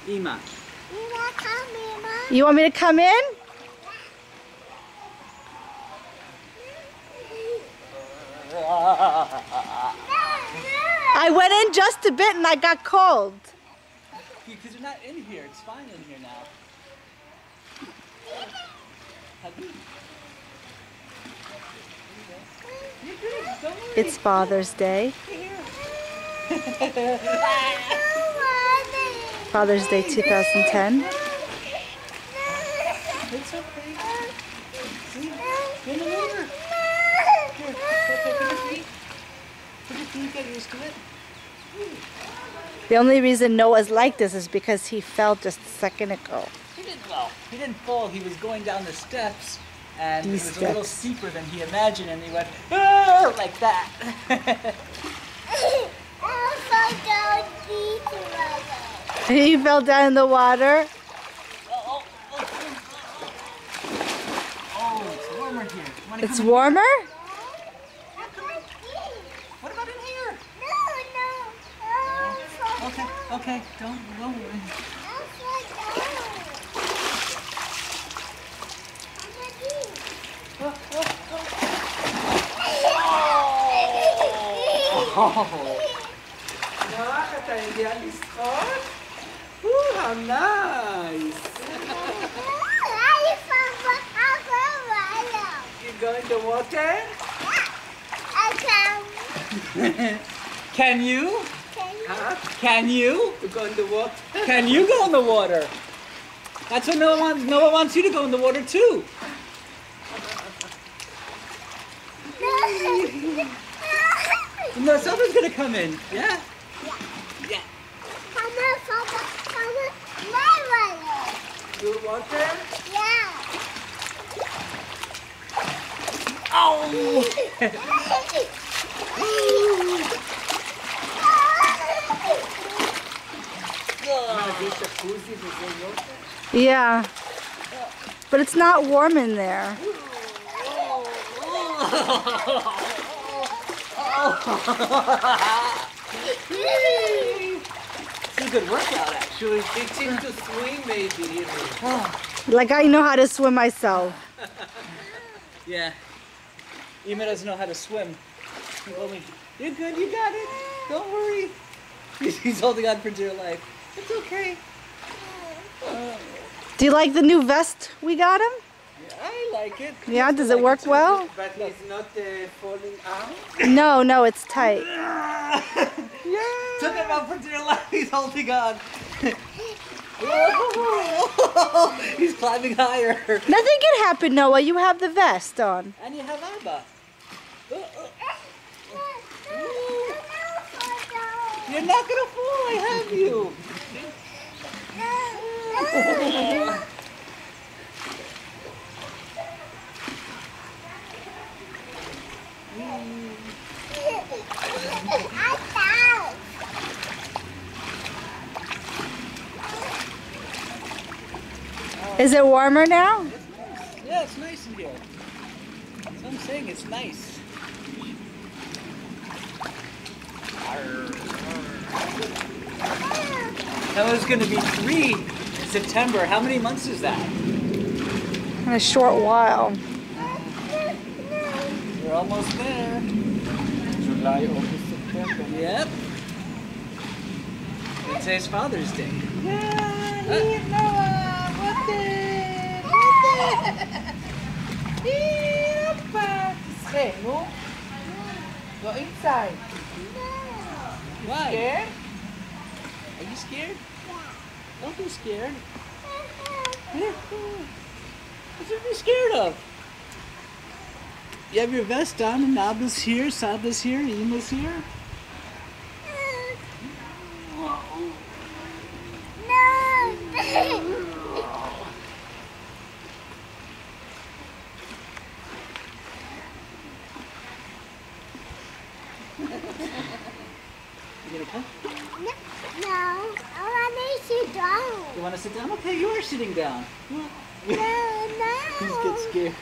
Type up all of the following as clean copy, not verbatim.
Ima. You want me to come in? I went in just a bit and I got cold. Because you're not in here. It's fine in here now. You're good. Don't worry. It's Father's Day. Father's Day 2010. It's okay. See? Get him over. Here, put your feet. Put your feet, get used to it. The only reason Noah's like this is because he fell just a second ago. He didn't fall. He was going down the steps, and These it was a little steps. steeper than he imagined, and he went, "Ah!" like that. He fell down in the water. Oh, it's warmer here. Wanna It's come in? warmer? What about in here? Okay, okay, don't worry. How nice! You go in the water? Can you? Huh? Can you? To go in the water? Can you go in the water? That's what Noah wants. Noah wants you to go in the water too. No, someone's gonna come in. Yeah? Yeah. You water? Oh! Yeah. But it's not warm in there. It's a good workout, actually. Teaching to swim, maybe. Like I know how to swim myself. Yeah. Ima doesn't know how to swim. You're good, you got it. Don't worry. He's holding on for dear life. It's okay. Do you like the new vest we got him? I like it. Yeah, does it work well? But it's not falling out. No, it's tight. Took him out for dear life. He's holding on. He's climbing higher. Nothing can happen, Noah. You have the vest on. And you have Abba. You're not gonna fall. I have you. Is it warmer now? Yeah, it's nice in here. That's what I'm saying. It's nice. That was going to be 3 in September. How many months is that? In a short while. We're almost there. July, August, September. Yep. And today's Father's Day. Hey, no. Go inside. Why? Scared? Are you scared? Don't be scared. What should you be scared of? You have your vest on and Abba's here, Saba's here, Ima's here. You gonna come? No, I want to sit down. You wanna sit down? Okay, you are sitting down. No. Please get scared.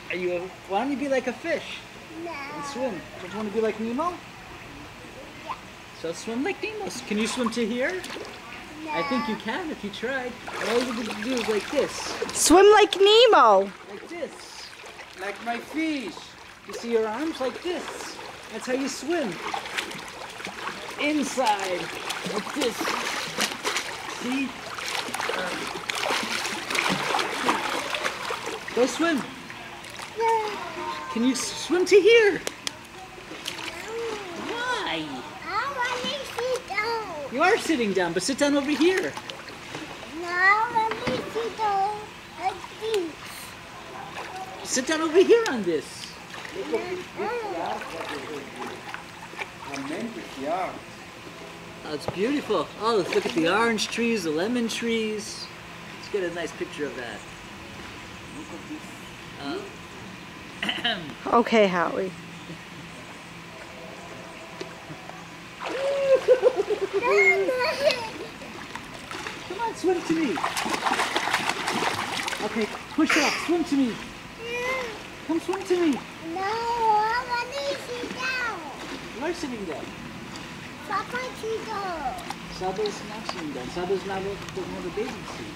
Are you? Why don't you be like a fish? No. And swim. Don't you want to be like Nemo? Yeah. So swim like Nemo. Can you swim to here? No. I think you can if you tried. All you have to do is like this. Swim like Nemo. Like this. Like my fish. You see your arms like this. That's how you swim. Inside. Like this. See? Go swim. No. Can you swim to here? Why? I want to sit down. You are sitting down, but sit down over here. No, I want to sit down like this. Sit down over here on this. Tremendous yard. Oh, it's beautiful. Oh, let's look at the orange trees, the lemon trees. Let's get a nice picture of that. Okay, Howie. Come on, swim to me. Okay, push up, swim to me. Come swim to me. No, I want to sit down. You are sitting down. Papa, sit down. Saba's not sitting down. Saba's not doesn't have a bathing suit.